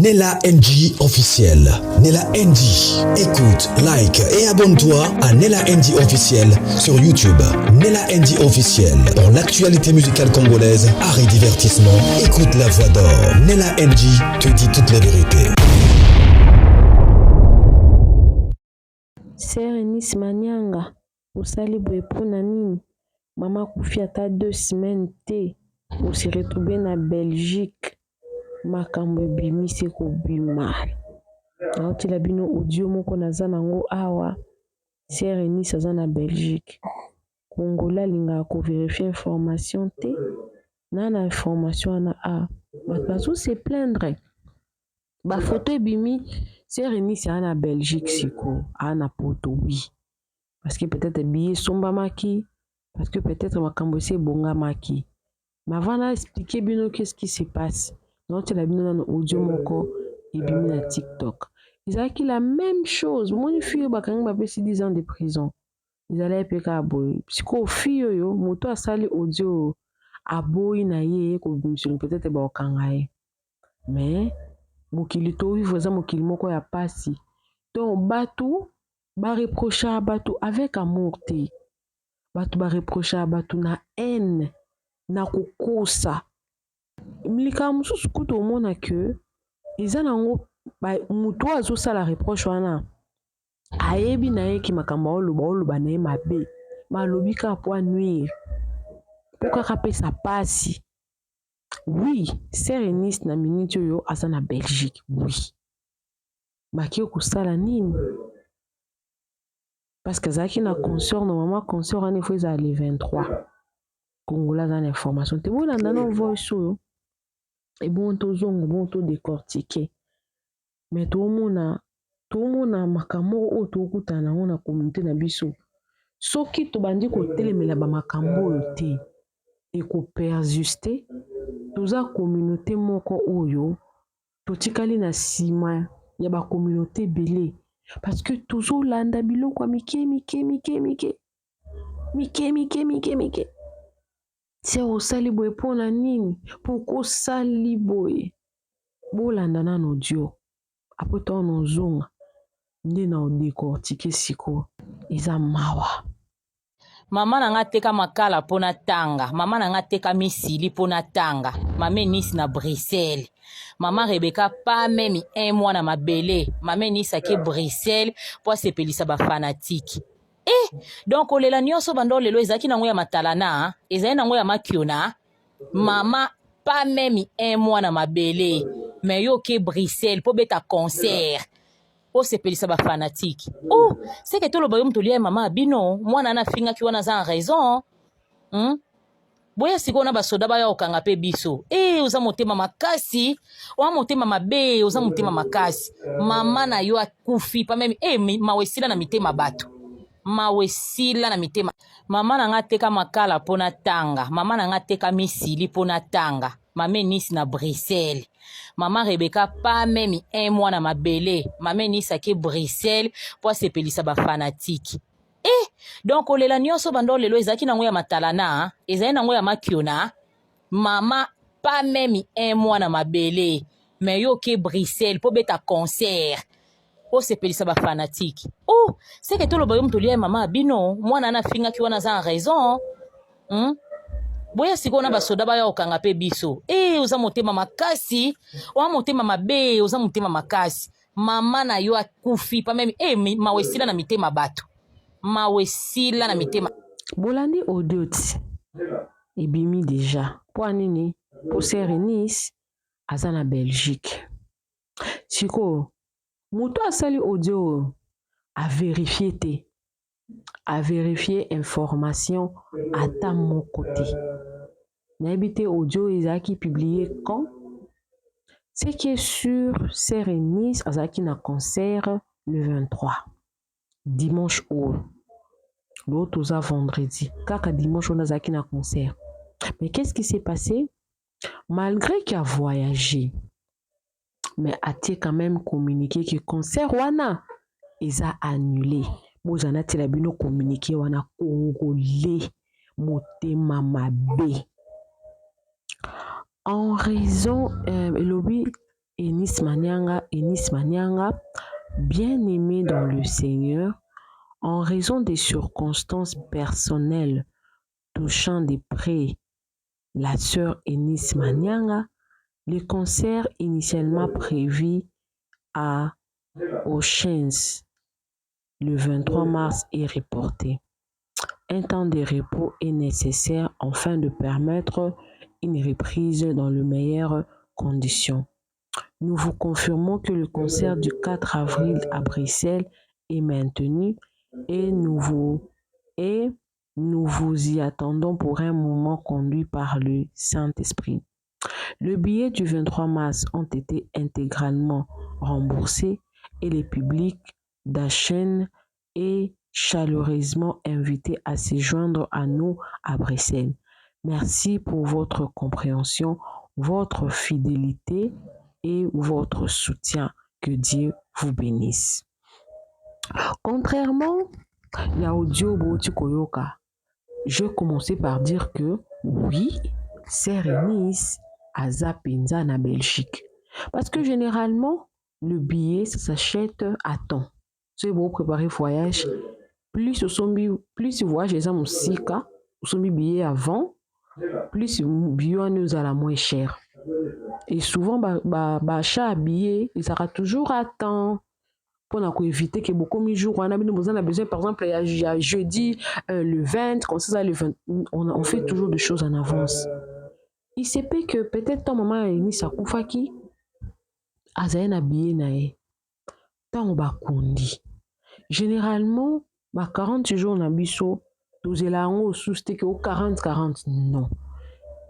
Nella NG officiel. Nella NG. Écoute, like et abonne-toi à Nella NG officiel sur YouTube. Nella NG officiel. Pour l'actualité musicale congolaise, art et divertissement, écoute la voix d'or. Nella NG te dit toute la vérité. Sœur Eunice Manyanga, osali boye mpona nini? Mama kufi ata 2 semaines te, osi retrouvé na Belgique. Makambo ebimisi kobima. Naotela bino audio moko naza nango awa. Sœur Eunice aza na Belgique. Kongola lingaka kovérifie information te. Na information wana a. Bato bazo se plaindre. Ba photo ebimi. Sœur Eunice aza na Belgique siko. A na poto oui. Parce que peut-être billet sombamaki. Parce que peut-être makambo ese bongamaki. Mais avant d'expliquer bino qu'est-ce qui se passe. Non, tu l'as vu dans l'audio moko et bimi na TikTok. Ils avaient la même chose. Mon fille bakang ba pesi 10 ans de prison. Ils allaient peka aboy. Psycho fille yo moto asali audio aboy na ye ko bimisolo peut-être ba okangaye. Mais mokili to vivre za mokili moko ya pasi. Donc batu ba reprocher batu avec amour te. Batu ba reprocher batu na haine na kokosa. Milika mususu kutu omona ke eza nango mutu azosala reproche wana ayebi na ye ki makambo oloba na ye mabe malobi kaka po anuire po kaka pesa pasi. Oui, Sœur Eunice na minute oyo aza na Belgique. Oui, baki kosala nini? Parce que azalaki na concert normalement concert wana efo eza le 23 Kongola za na information te bolanda na voice oyo. Et bon tozongo bon to décortiquer mais tout mona makambo o to kutana na communauté na biso soki to bandi ko telemela ba makambo te et ko persister toza communauté moko oyo to tikali na sima ya ba communauté belé parce que toujours landa biloko mike. C'est au sali boye pona nini poko sali boye bolanda na audio apoto on zonga nde na décortiquer siko iza mawa. Mama nanga teka makala pona tanga, mama nanga teka misili pona tanga, mama Eunice na Bruxelles. Mama Rebecca pas même un mois na mabele, mama Eunice ake Bruxelles po sepelisa ba fanatique. Donc olela nyonso bando lelo ezaki nango ya matalana, ezali nango ya makiona. Mama pas même un mois na mabele, mais yo ke Bruxelles po beta concert. O sepelisa ba fanatique. Oh, c'est que tout le bayom to lié mama bino, mwana na finga ki wana za raison. Boya sikona ba soda ba ya okanga pe biso. Oza motema makasi, wa motema mabe, oza motema makasi. Mama na yo akufi pa même mawesila na mitema bato. Mawesila na mitema. Mama na nga teka makala pona tanga, mama na nga teka misili pona tanga, mama Eunice na Bruxelles. Mama Rebecca pas même un mois na mabele, mama Eunice ake Bruxelles po sepelisa ba fanatique. Donc olela nyonso bando lelo ezaki nango ya matalana, ezali nango ya makiona. Mama pas même un mois na mabele, mais yo ke Bruxelles po beta concert. O sepelisa ba fanatique. Oh, c'est que tout le bayom to lié mama bino, mwana na finga ki wana za raison. Boya sikona ba soda ba ya okanga pe biso. Oza motema makasi, wa motema mabe, oza motema makasi. Mama na yo akufi pa même mawesila na mitema bato. Mawesila na mitema. Bolandi audio ti. Ebimi déjà. Po nini? Po Sœur Eunice aza na Belgique. Siko moto asali audio a vérifier te. A vérifier information à ta mon côté. N'habité audio Isaki publié quand? C'est qui est sur Sœur Eunice Azaki na concert le 23. Dimanche ou l'autre vendredi. Kaka dimanche on a Azaki na concert. Mais qu'est-ce qui s'est passé? Malgré qu'il a voyagé, mais a-t-il quand même communiqué que le concert wana ils a annulé. Bozana tela bino communiqué wana congolais motema mabe. En raison lobby Eunice Manyanga, bien-aimée dans le Seigneur, en raison des circonstances personnelles touchant de près la sœur Eunice Manyanga, le concert initialement prévu au Chens le 23 mars est reporté. Un temps de repos est nécessaire afin de permettre une reprise dans les meilleures conditions. Nous vous confirmons que le concert du 4 avril à Bruxelles est maintenu et nous vous y attendons pour un moment conduit par le Saint-Esprit. Les billets du 23 mars ont été intégralement remboursés et le public d'Achen est chaleureusement invité à se joindre à nous à Bruxelles. Merci pour votre compréhension, votre fidélité et votre soutien. Que Dieu vous bénisse. Contrairement à Audio Boti Koyoka, je commençais par dire que oui, c'est Eunice Aza Penza na Belgique. Parce que généralement, le billet, ça s'achète à temps. Si vous préparez le voyage, plus vous voyagez en Moussika, vous avez billet avant, plus le billet nous à la moins cher. Et souvent, achat billet, il sera toujours à temps. Pour éviter que beaucoup de jours, on a besoin, par exemple, il y a jeudi, le 20, comme ça, le 20, on fait toujours des choses en avance. Il se peut que peut-être ton maman est ni sa koufaki, azaye na billet nae, tant ba kundi. Généralement, 40 jours na biso, tous les langues sous que 40, non.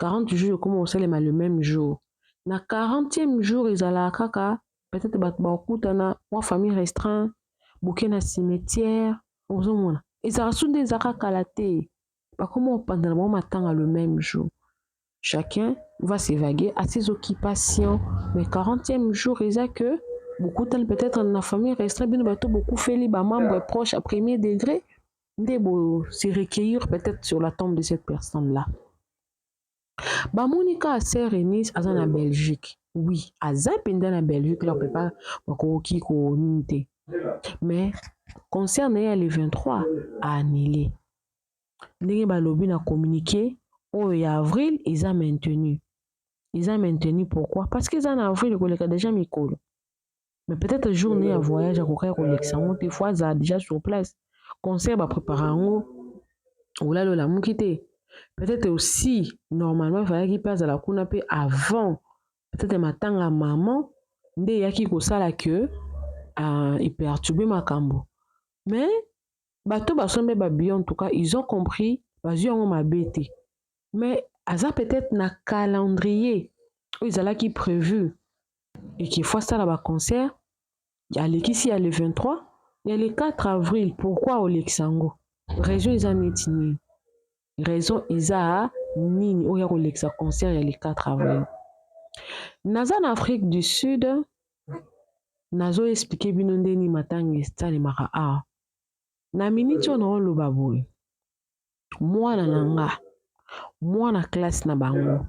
40 jours, comme on sait, le même jour. Na 40e jour, ils allaient kaka. Peut-être que ma famille restreinte, beaucoup na cimetière, et ça rassure des aracalatés. Pas comment pendant le moment le même jour. Chacun va s'évaguer à ses occupations. Mais 40e jour, il y a que beaucoup peut-être dans la famille restreinte, beaucoup fait les membres proches à premier degré, se recueillir peut-être sur la tombe de cette personne-là. Monica a sœur Eunice à la Belgique. Oui, à Zapenda la Belgique, là, on ne peut pas unité. Mais, concernant les 23, à annulé. Les Balobin a communiqué, au avril, ils ont maintenu. Ils ont maintenu pourquoi? Parce qu'ils en avril, ils ont déjà mis cool. Mais peut-être journée à voyage à courir au Luxembourg, des fois, ils ont déjà sur place. Concert, va préparer un mot, ou là, la moukité. Peut-être aussi, normalement, il fallait qu'il passe à la Kounapé avant. Peut-être matin à maman, il y a qui la queue, il perturbe ma cambo. Mais, bateau basombe babi en tout cas, ils ont compris, ils ont ma bête. Mais, ça peut-être na calendrier, ils ont qui prévu. Et qu'il faut ça là-bas concert, il y a ici, il y a le 23, il y a le 4 avril. Pourquoi au Luxembourg? Région, ils ont étini. Raison, ils ont nini, au Luxembourg concert, il y a le 4 avril. Naza en Afrique du Sud, nazo expliqué binonde ni matangi stale maka a. Na minute on lo baboy. Mwana nanga, mwana classe na bango,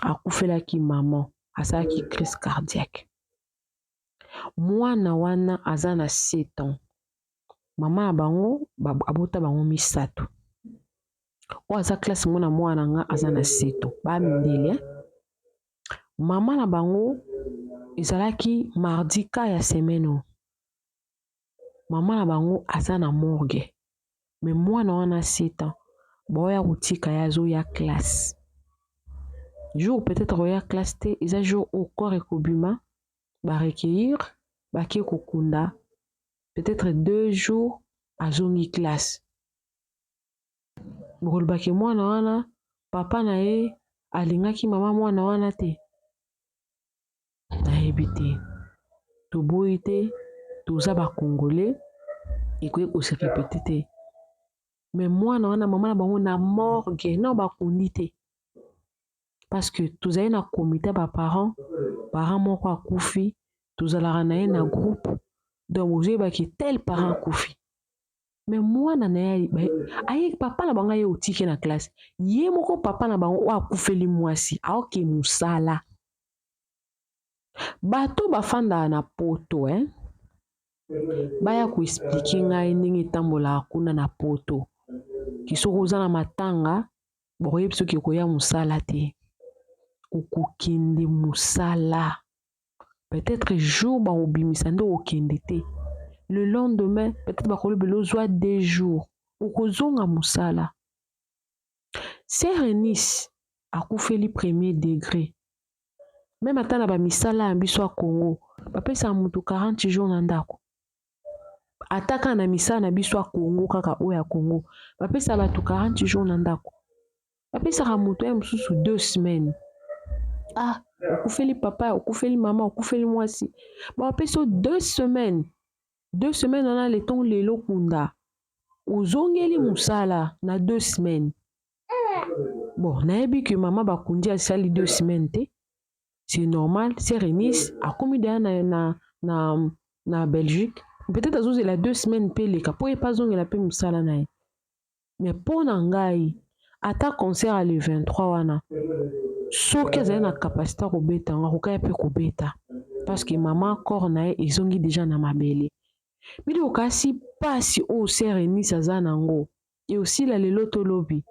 akufela ki maman, asaki crise cardiaque. Mwana wana azana 7 ans. Mama bango, abota bango misato. O asa classe mwana nanga azana 7 ans. Ba mindele. Maman na bango ezalaki mardi ka ya semaine. Maman na bango aza na morgue. Mais mwana wana 7 ans. Boya kutika ya zo ya classe. Jour peut-être ya classe te, eza jour au corps ekobima ba recueillir ba ke kokunda. Peut-être 2 jours à zongi classe. Bolbake mwana wana papa na ye alingaki mama mwana wana te. Naebite toboyi te toza ba congolais ekoki kose répéter te. Mais mwana wana mama na bango na morgue na bakundi te. Parce que tozali na comité ba parents moko akufi tozalaka na ye na groupe donc ozebaki tel parent akufi. Mais mwana na ye aye papa na bango ye otiki na classe ye moko papa na bango akufeli mwasi aoke musala. bato bafanda na poto baya koexplike ngai ndenge etambolaka kuna na poto ki soki oza na matanga bokoyebi soki ekoya mosala te okokende mosala peut-être jour bakobimisa nde okokende te le lendemain peut-être bakolobela ozwa 2 jours okozonga mosala. Sœur Eunice akufeli premier degré même ata na bamisala ya biso ya Congo bapesaka moto 40 jours na ndako ataka na misala na biso ya Congo kaka oyo ya Congo bapesaka bato 40 jours na ndako bapesaka moto ya mosusu 2 semaines. Okufeli papa okufeli mama okufeli mwasi bapesa 2 semaines 2 semaines wana leton lelo kunda ozongeli mosala na 2 semaines. Bon nayebi ke mama bakundi asali 2 semaines te c'est normal. Sœur Eunice akomi deya na Belgique peut-être azozela 2 semaines mpe leka po ye mpe azongela mpe mosala na ye. Mais mpo na ngai ata concert ya le 23 wana soki azali na kapasité kobeta ngo akokaya mpe kobeta parce que mama corps na ye ezongi deja na mabele. Bili okasi pasi oyo Sœur Eunice aza nango e osila lelo tolobi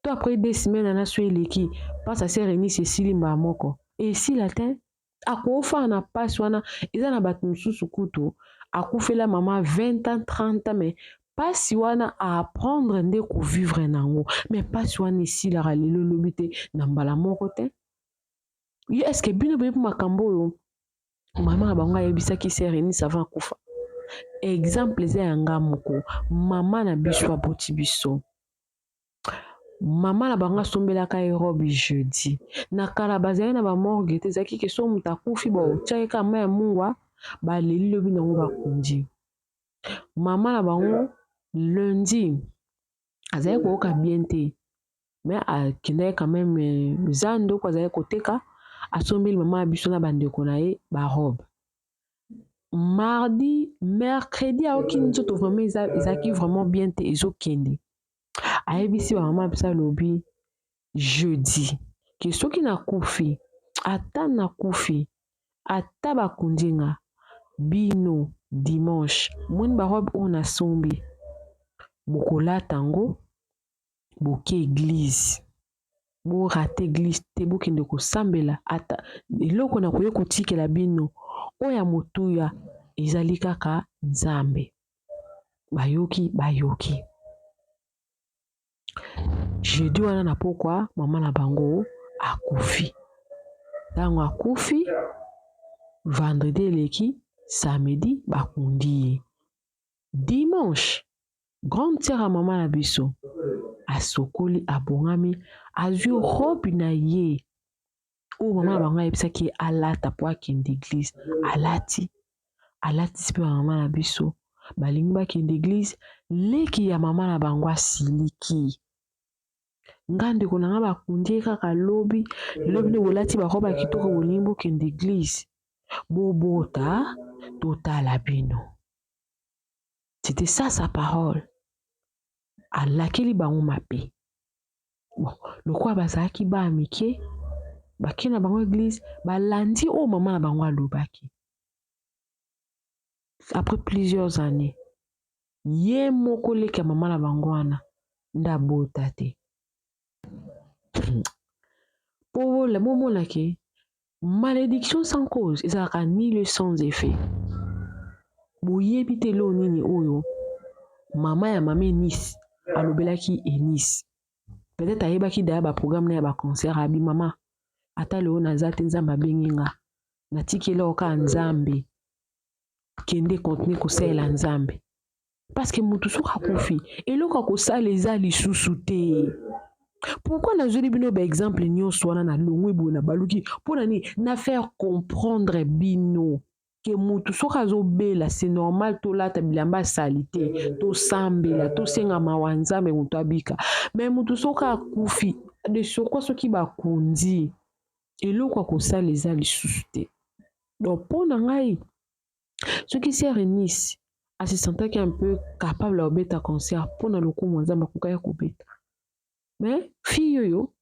to après 2 semaines na so eleki pasi ya Sœur Eunice esili mbala moko esila te akofana na pasi wana eza na bato mosusu kutu akufela mama 20 ans 30 ans mais pasi wana apprendre nde kovivre nango mais pasi wana esilaka lelo lobi te na mbala moko te. Yo est-ce que bino boyebi makambo oyo mama na bango ayebisaki Sœur Eunice avant akufa? Exemple eza ya nga moko mama na biso aboti biso mama na bango asombelaka ye robe jeudi na kala bazali na bamorgue te ezalaki ke so moto akufi botiaki kaka mai ya mungwa baleli lobi nango bakundi. Mama na bango lundi azali koyoka bien te mais akendaki quand même zando ko azali koteka asombeli mama na biso na bandeko na ye barobe. Mardi mercredi aoki nzoto vraiment ezalaki vraiment bien te ezokende ayebisi bamama biso alobi jeudi ke soki nakufi ata nakufi ata bakundinga bino dimanche moni barobe oyo nasombi bokolata yango boke église borate église te bokende kosambela ata eloko na koye kotikela bino oyo ya motuya ezali kaka Nzambe bayoki. Jeudi wana na pokwa mama na bango akufi ntango akufi vendredi eleki samedi bakundi ye dimanche grande sœur ya mama na biso asokoli abongami azwi robe na ye oyo mama na bango ayebisaki alata po akende église alatisi mpe bamama na biso balingi bakende église leki ya mama na bango asiliki nga ndeko na nga bakundi kaka lobi nde bolati barobe ya kitoko bolingi bokende église bobota totala bino. C'était ça sa parole. Alakeli bango mabe. Bon, lokwa bazalaki ba mike bake na bango église balandi oyo mama na bango alobaki. Après plusieurs années ye moko leki ya mama na bango wana nde abota te. Po bomona ke malédiction sans cause ezalaka nul sans effet. Boyebi te lo nini oyo mama ya mama Eunice alobelaki Eunice peut-être ayebaki daya baprogramme na ya baconcert abi mama ata leo naza te Nzambe abengi nga natikeli oka Nzambe kende continue kosalela Nzambe parce que motu soki akufi eloko akosala eza lisusu te. Pourquoi nazoli bino ba exemple nyonso wana na longwe boye na baluki mpona nini na faire comprendre bino ke motu soki azobela c'est normal tolata bilamba asali te tosambela tosenga mawa Nzambe moto abika mais motu soki akufi de surcroît soki bakundi eloko akosala eza lisusu te. Donc mpo na ngai soki Sœur Eunice se sentaki un peu capable ya kobeta concert mpona lokumu Nzambe akokaki kobeta mais fille oyo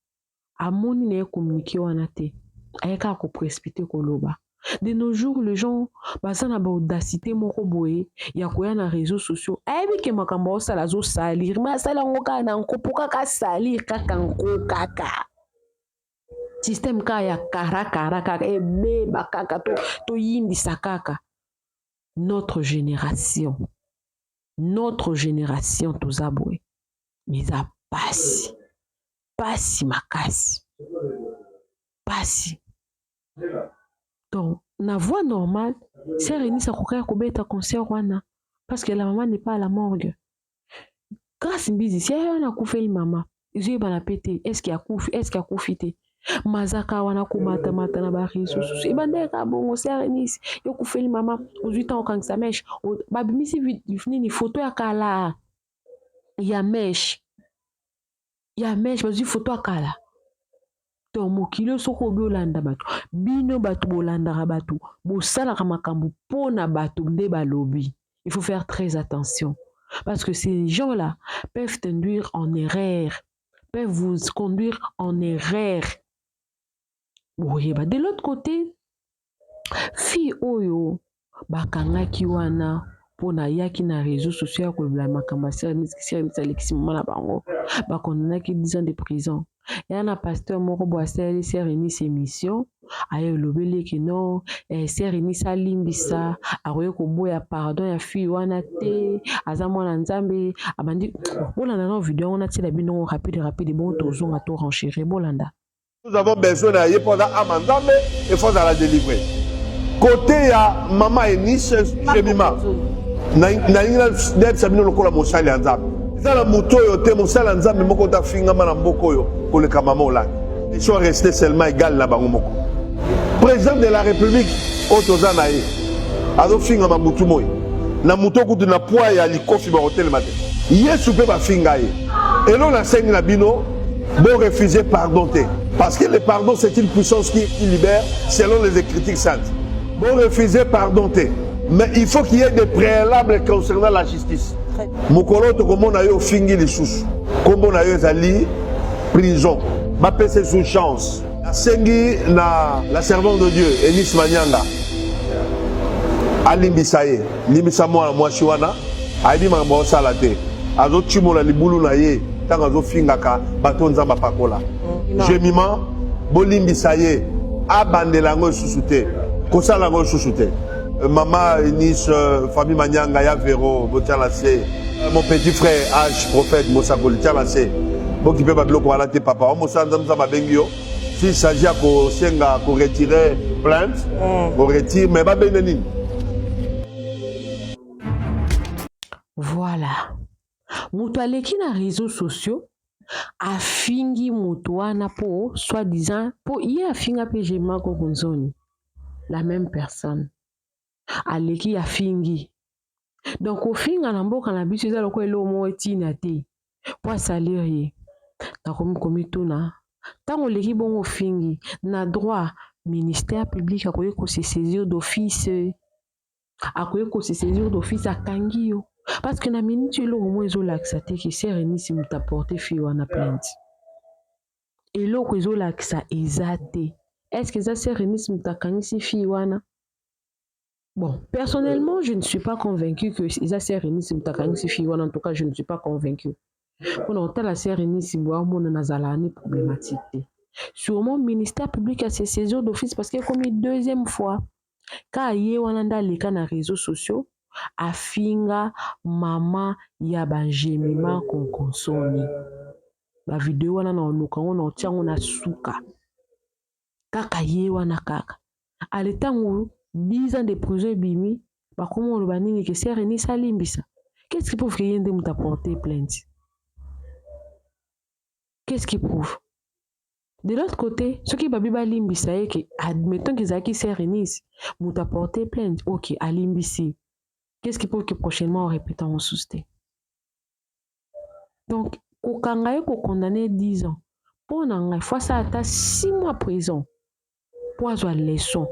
amoni na ye communiqué wana te ayekaka koprécipité koloba De nos jours, les gens, ça n'a pas audacité, mon roboé, il y a quoi dans les réseaux sociaux. Eh bien, que ma cambo ça la zo salir, mais ça la ngoka na nkopo kaka salir kaka nko kaka. Système ka ya kara ebe bakaka to yindi sakaka. Notre génération tous aboué, mais ça passe makasi, passe. Donc, na voix normale, c'est Réni Sakouka Kobeta concert wana parce que la maman n'est pas à la morgue. Grâce à Mbizi, si elle a coupé le maman, ils ont pété, est-ce qu'il a coupé? Mazaka wana kumata na ba réseaux sociaux. Ibandeka bongo c'est Réni, il a coupé le maman, aux 8 ans quand ça mèche. Babi misi ni photo ya kala. Ya mèche, bazi photo ya kala. To mokilo soko bolanda bato bino bato bolanda bato bosala makambo pona bato nde balobi. Il faut faire très attention parce que ces gens-là peuvent t'induire en erreur, peuvent vous conduire en erreur. Oui, de l'autre côté, fille oyo bakangaki wana pona yaki na réseaux sociaux ko la makambo service Alexis mama bango bakondamnaki 10 ans de prison. Il y a un pasteur moko boiseli c'est Réni ses missions ayo lobeli que non c'est Réni sa limbisa aroye ko boya pardon ya fille wana te azamo na nzambe abandi bolanda na vidéo on a tila bino rapide bon tozonga to renchérir bolanda. Nous avons besoin d'aller pour la amandame et faut la délivrer. Côté ya mama Eunice Jemima na net sabino lokola mosali ya nzambe. Zala moto yo te mosala nzambe moko ta finga mana mboko yo koleka mama olanga. Ils sont restés seulement égal na bango moko. Président de la République otozana ye. Azo finga mabutu moyi. Na moto kutu na poa ya likofi ba hotel mate. Yesu pe ba finga ye. Et l'on a sengi na bino bon refuser pardon te. Parce que le pardon c'est une puissance qui libère selon les Écritures saintes. Bon refuser pardon te. Mais il faut qu'il y ait des préalables concernant la justice. Mokolo to komona yo fingi lisusu. Kombo na yo ezali prison. Ma pese sous chance. Sengi na la servante de Dieu Eunice Manyanga. Alimbisa ye. Limbisa mwana mwasi wana. Aibi makambo sala te. Azo chimola libulu na ye. Tanga zo fingaka bato nzamba pakola. Jemima bolimbisa ye. Abandela ngo susu te. Kosala ngo susu te. Maman Eunice, famille Manyanga, ya Véro, Botialacé. Mon petit frère, H, prophète, Moussakoli, Tialacé. Bon qui peut pas bloquer la tête, papa. On m'a dit, s'il s'agit de retirer plainte, on retire, mais pas bien. Voilà. Moutouale qui na réseaux sociaux a fingi moutouana pour, soi-disant, pour y a finga PGMA Kokunzoni. La même personne. Aleki ya fingi. Donc au finga na mboka na biso ezala ko elo mo etina te. Po salir ye. Na komi tuna. Tango leki bongo fingi na droit ministère public akoye ko se saisir d'office. Akoye ko se saisir d'office akangi yo. Parce que na minute elo mo ezo laksa te ki c'est Réni si muta porter fi wana plainte. Elo ko ezo laksa ezate. Est-ce que ça c'est Réni si muta kangi si fi wana? Bon, personnellement, je ne suis pas convaincu que ça sert Réni Simtakani Sifi. En tout cas, je ne suis pas convaincu. On a la sert Réni Simboa, mon nazalani problématique. Sûrement, le ministère public a ses saisons d'office parce qu'il a commis deuxième fois. Quand il y a les cas dans les réseaux sociaux, a finga maman yaba jemima qu'on consomme. La vidéo on a on tient on a souka. Kaka ye wana kaka. À l'état où 10 ans de prison bimi, bah comment le banni que c'est Réni Salimbisa. Qu'est-ce qui prouve qu'il y a de m'apporter plainte? Qu'est-ce qui prouve? De l'autre côté, ce qui babi limbisa est que admettons qu'ils a qui c'est Réni, m'apporter plainte. Ok, à limbisi. Qu'est-ce qui prouve que prochainement on répète en sousté? Donc, au kangaye ko condamné 10 ans. Pour n'anga fois ça atteint 6 mois prison. Pour avoir leçon,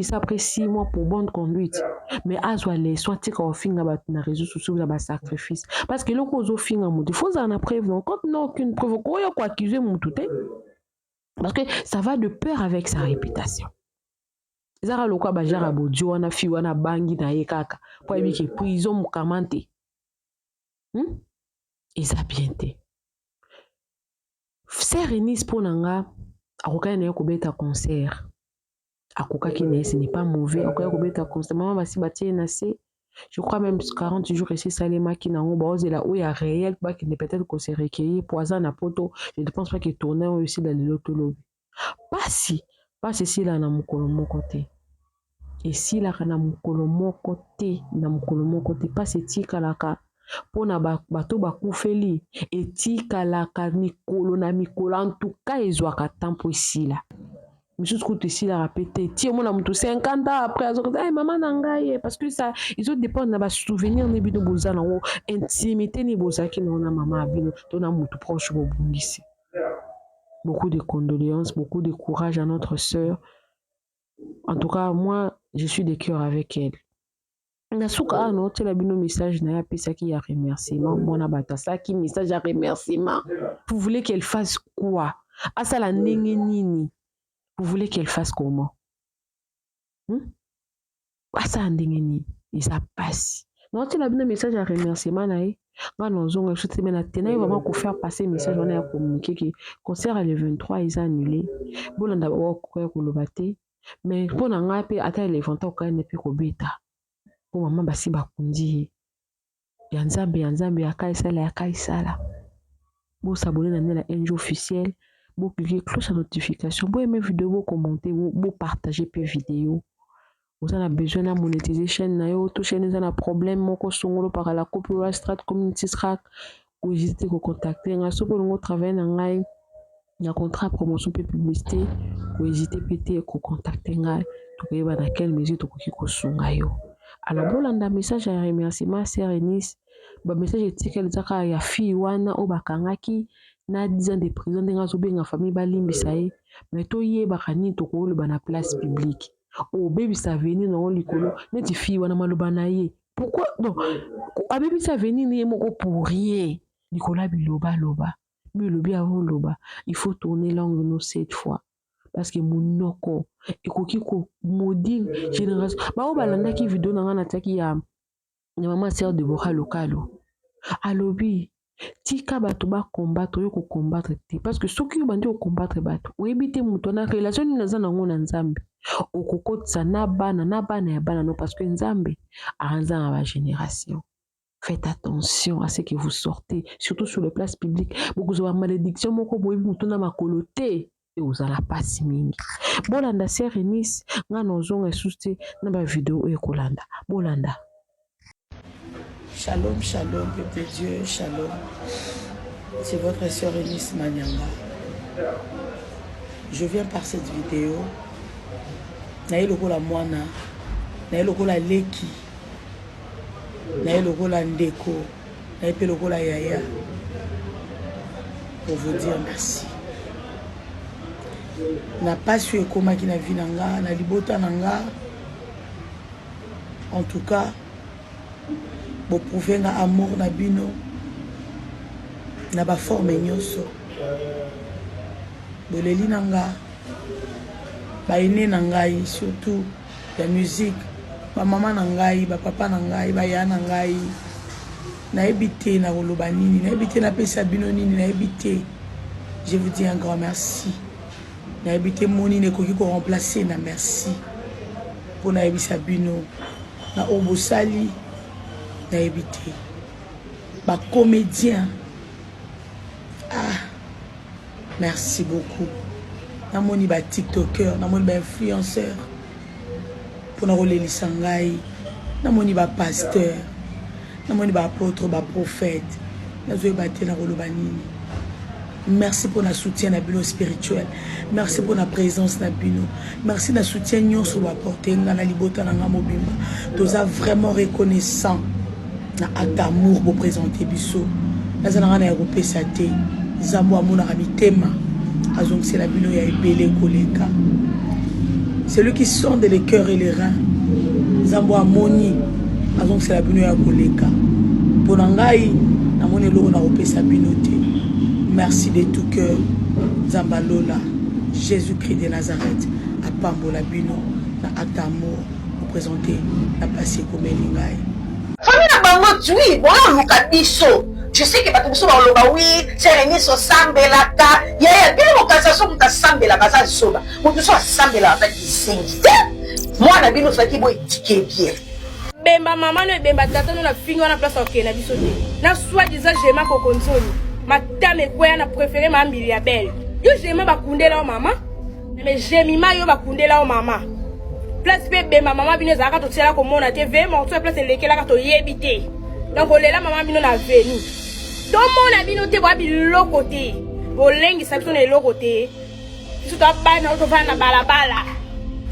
ça après 6 mois pour bonne conduite. Mais avoir leçon, tu as fait un réseau social de sacrifice. Parce que le cause au fin, il faut en preuve. Quand on n'a aucune preuve, quoi accuser mon tout. Parce que ça va de pair avec sa réputation. ezaka lokwa bajara bodio wana fi wana bangi na ye kaka po yebi ke prison mokama te eza bien te. Sœur Eunice mpo na nga akokaki na ye kobeta concert akokaki na ye ce n'est pas mauvais akokaki kobeta concert mama basi batie na se je crois même 40 jours esi salemaki nango baozela oyo ya réel bakende peut-être ko se recueillir po aza na poto je ne pense pas que tourner oyo esila lelo tolobi pasi esila na mokolo moko te esilaka na mokolo moko te pasi etikalaka mpona bato bakufeli etikalaka mikolo na mikolo en tout cas ezwaka temps po esila misusu kutu esilaka pe te ti omona moto 50 ans après azokoza mama na ngai parce que ça ezodépendre na basouvenir ne bino boza nango intimité ni bozalaki nango na mama ya bino to na moto proche bobungisi. Beaucoup de condoléances, beaucoup de courage à notre sœur. En tout cas, moi, je suis de cœur avec elle. Nasuka ano tela bino message na ya pesa ki ya remerciement mona batasa ki message ya remerciement. Vous voulez qu'elle fasse quoi? Asa la ndenge nini? Vous voulez qu'elle fasse comment? Asa ndenge nini? Isa passe. Non tela bino message ya remerciement na ye. Nga nozonga je te mena tena vraiment ko faire passer message on a communiquer que concert le 23 ils annulé. Bolanda ba ko ko lobate mais pona nga pe ata le 23 ko ne pe ko beta. Po mama basi bakundi ya nzambe akaisala bo s'abonner na Nela NG officiel bo cliquer cloche à notification bo aimer vidéo bo commenter bo partager pe vidéo vous avez besoin de monétiser chaîne na yo to chaîne na problème moko songolo par la copyright strat community strat ou hésiter ko contacter nga so ko ngo travailler na ngai na contrat promotion pe publicité ou hésiter péter ko contacter nga to ko yeba na quelle mesure to ko sunga yo. Alors bolanda message ya remerciement Sœur Eunice ba message etikela zaka ya fi wana o bakangaki na 10 ans de prison ndenga zo benga famille balimbisa ye mais to yeba kani to ko le bana place publique o baby sa venir na likolo neti fi wana maloba na ye pourquoi non a baby sa venir ni moko pour rien Nicolas biloba mais le bien avant loba il faut tourner langue no cette fois parce que monoko ekoki ko maudire génération ba o balanda ki vidéo na ngana taki ya maman Sœur de Bora lokalo alobi tika bato ba combattre yo ko combattre te parce que soki yo bandi ko combattre bato o ebite muto na relation ni naza nango na nzambe okokotsa na bana ya bana no parce que nzambe aranza na ba génération. Faites attention à ce que vous sortez surtout sur les places publiques beaucoup de malédiction moko boyi muto na makolo te et vous allez passer mingi bolanda Sœur Eunice nga nozonga suste na ba vidéo e kolanda bolanda. Shalom, shalom, peuple de Dieu, shalom. C'est votre sœur Eunice Manyanga. Je viens par cette vidéo. Naye lokola mwana, naye lokola leki, naye lokola ndeko, naye pe lokola yaya. Pour vous dire merci. Na pas su ekoma ki na vi nanga, na libota nanga. En tout cas, vous pouvez nga amour na bino na ba forme nyoso boleli nanga ba ine na ngai surtout la musique ba mama na ngai ba papa na ngai ba ya na ngai na ebité na koloba nini na ebité na pesa bino nini na ebité. Je vous dis un grand merci na ebité moni ne koki ko remplacer na merci pour na ebisa bino na obosali na éviter ba comédien. Merci beaucoup. Na moni ba tiktoker, na moni ba influenceur pour na roleli sangai, na moni ba pasteur, na moni ba apôtre, ba prophète, na zo ba te na roloba nini. Merci pour na soutien na bino spirituel. Merci pour na présence na bino. Merci na soutien nyonso ba porter na libota na mobimba. Toza vraiment reconnaissant. Na acte d'amour pour présenter biso nazana na européen te zambo amona mitema azong c'est la bino ya ebele koleka celui qui sonde les cœurs et les reins zambo amoni azong c'est la bino ya koleka pona ngai na moni lo na européen bino te. Merci de tout cœur Zambalola Jésus-Christ de Nazareth apambola bino na acte d'amour pour présenter la passé comme Elingai. Famille na bango oui, bon luka biso. Je sais que batuso ba loba oui, c'est réuni so sambelaka. Ya bien mo kasaso muta sambela kaza soba. Mutu so sambela ba disengi. Moi na bino faki bo étiquer bien. Bemba maman no bemba tata no na fingo na place ok na biso te. Na soit disant j'aime ko konsoli. Ma tame quoi na préféré ma Milia belle. Yo j'aime ba kundela o mama. Mais j'aime ma yo ba kundela o mama. Place bébé maman bino zaka to tsela ko mona te ve mo to place lekela ka to yebite. Donc olela maman bino na venu. Tout le monde a bien noté le côté. Vos langues sont le côté. Tout à bas na auto na balabala.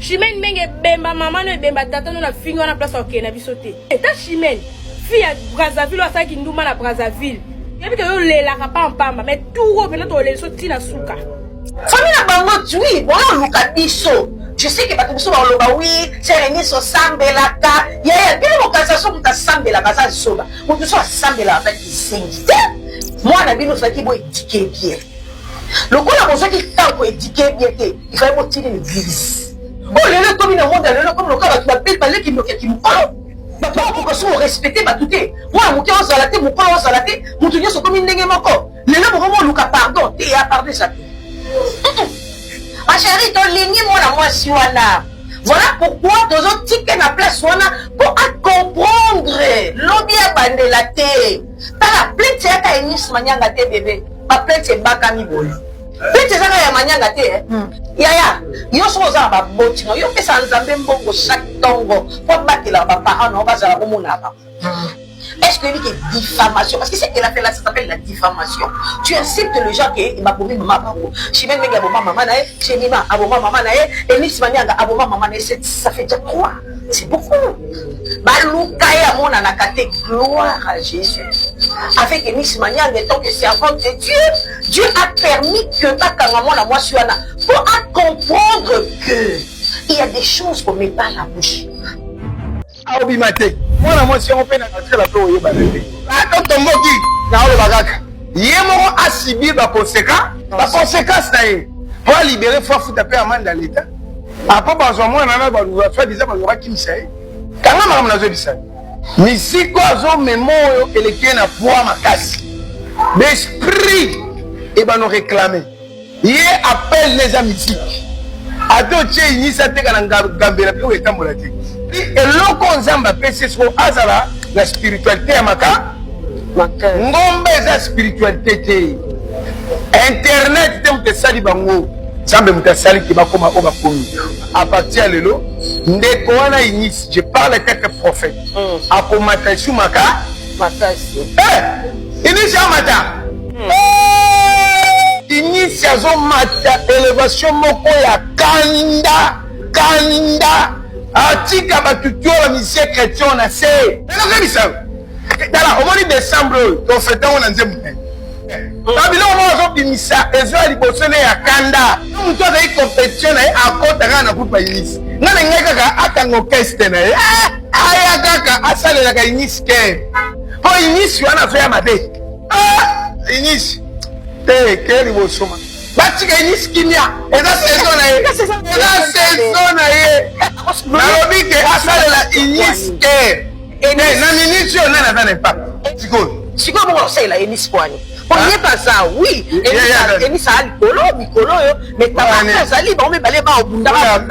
Chimène menge bemba maman no bemba tata no na fingo na place ok na bisoté. Et ta chimène fille à Brazzaville ou ça qui nduma na Brazzaville. Yebi que yo lela ka pamba mais tout ro bena to le so tina suka. Famille na bango oui, bon luka biso. Je sais que batuso ba loba oui, c'est réuni so sambelaka. Ya bien mo kasaso muta sambela kaza soba. Mutu so sambela ba disengi. Moi na bino faki bo étiquer bien. Le coup la besoin qui t'a pour étiquer bien té, il fallait pas tirer l'église. Oh le comme dans monde le comme le cas tu m'appelles pas qui me parle. Ba pour que soit respecter ba touté. Moi mon cœur sur la tête, mon corps sur la tête, mon tenir so comme ndenge moko. Le là vraiment luka pardon, té à pardon ça. Ma chérie, ton ligne, moi, Siwana. Voilà pourquoi, dans un ticket na place, Siwana, pour comprendre, l'objet bande la terre. T'as la plainte, c'est à Enis Manyanga te bébé. Ma plainte, c'est Bakami Bol. Plainte, c'est à Manyanga te. Yaya, yo so za ba botino, yo pesa nzambe mbongo chaque tongo. Pour battre la papa, on va za komona ba. Est-ce que lui qui est diffamation? Parce que c'est qu'elle a fait là, ça s'appelle la diffamation. Tu insultes le gens qui m'a promis maman. Je mets mes aboma maman nae, chez Nima aboma maman nae, et Miss Manianga aboma maman nae, ça fait déjà 3. C'est beaucoup. Baloukaïa mon anakate, gloire à Jésus. Avec Miss Manianga, tant que servante de Dieu, Dieu a permis que Bakangamon à moi suana pour comprendre que il y a des choses qu'on met pas à la bouche. Aobimate mwana mwasi on peut na la pe oyeba bébé atoto moki na ole bagaka yemo asibi ba conséquence na ye pour libérer faut futa pe amende à l'état après bazwa mwana na ba soit déjà bazwa kimisa ye kanga mama na zo bisa misiko azo memoyo eleke na poa makasi l'esprit et ba no réclamer ye appelle les amis ado che inisa te kana ngambela pe wetambola te et loko nzamba pese so azala la spiritualité ya maka ngombe za spiritualité te internet te mutesali bango nzambe mutasali ke bakoma o bakomi à partir lelo ndeko wana inis je parle quelques prophètes akomata su maka inis amata inis azomata élévation moko ya kanda atika batutiola misie chrétien na se elokebisa tala omoni décembre tofete ngo na nzembo tabilo mo azobimisa ezo ya liboso ne ya kanda mutu azali compétition na ye akotaka na kupa inisi nga na ngai kaka akanga orchestre na ye aya kaka asalelaka inisi ke po inisi wana azoya mabe inisi te ke liboso ma batika inisi kimia eza saison na ye saison na ye nalobi ke asalela inisi ke na minisi oyo nani aza na impact sikoyo bongo osalela inisi kwani oyeba za oui enisa likolo mikolo oyo mais tabaka azali bango mibale baobundaka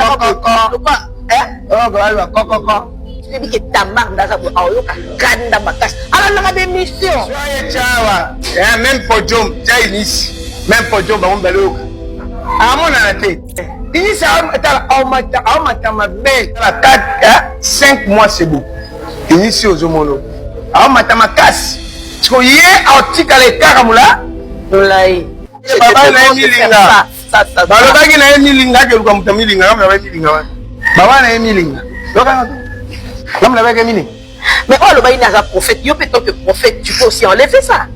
ebi ke tambar ndaza aoyoka kanda makasi alandaka bemission cawa même podium tia inisi même podium bango mibale oyoka amonana te inisi aomata mabe 5 mois c'est beau inisi ozomona aomata makasi tiko ye aotikala ekaka molai baba na ye milinga balobaki na ye milinga akeluka moto milinga ngamna baye milinga wana baba na ye milinga lokanga ngamna bayeke milinga mais oyo alobaki ni aza prophète yo mpe tant que prophète tu peux aussi enlever ça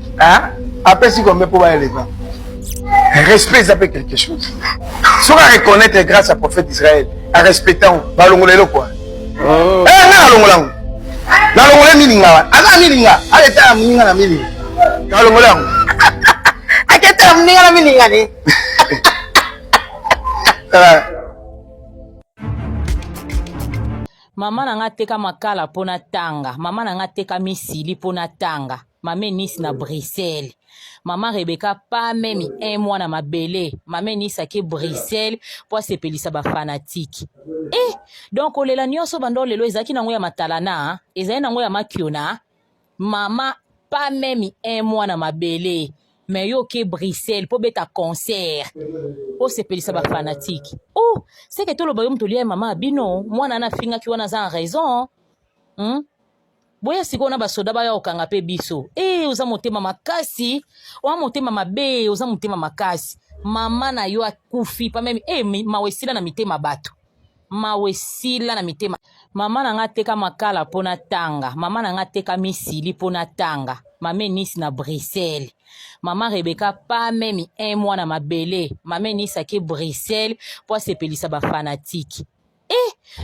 apesi kombe mpo baeleva respect eza mpe quelque chose soki areconnaître grâce à prophète d'Israël arespectango balongola eloko wana nga nalongolango nalongola milinga wana aza milinga aleta ya moninga na milinga nalongola yango aketa ya moninga na milinga ne Mama nanga teka makala pona tanga. Mama nanga teka misili pona tanga. Mame Nice na Bruxelles. Mama Rebecca pas même un mois na mabele. Mame Nice ake Bruxelles pour se pelisa ba fanatique. Donc olela nyonso bando lelo ezaki nango ya matalana, ezali nango ya makiona. Mama pas même un mois na mabele. Mais yo ke Bruxelles pour beta concert. Pour se pelisa ba fanatique. Oh, c'est que tout le bayom to lié mama bino, moi na finga ki wana za raison. Boya sikona basoda baya okanga pe biso. Oza motema makasi, wa motema mabe, oza motema makasi. Mama na yo akufi pa même mawesila na mitema bato. Mawesila na mitema. Mama na nga teka makala pona tanga. Mama na nga teka misili pona tanga. Mame Nice na Bruxelles. Mama Rebecca pas même un mois na mabele. Mame Nice ake Bruxelles pour se pelisa ba fanatique.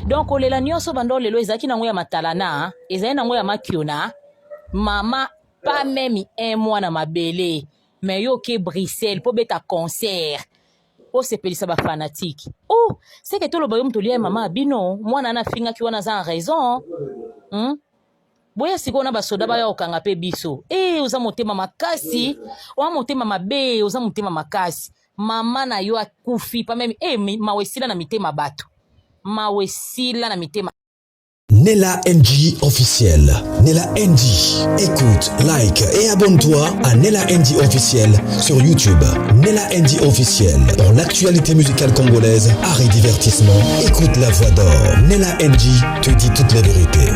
Donc olela nyonso bando lelo ezaki nango ya matalana, ezali nango ya makiona. Mama pas même un mois na mabele. Mais yo ke Bruxelles pour beta concert. Pour se pelisa ba fanatique. Oh, c'est que tout le bayom to lié mama bino, moi na finga ki wana za raison. Boya sikona basoda baya okanga pe biso. Oza motema makasi, wa motema mabe, oza motema makasi. Mama na yo akufi pa même mawesila na mitema bato. Mawesila na mitema. Nella NG officiel. Nella NG. Écoute, like et abonne-toi à Nella NG officiel sur YouTube. Nella NG officiel. Pour l'actualité musicale congolaise, art et divertissement, écoute la voix d'or. Nella NG te dit toutes les vérités.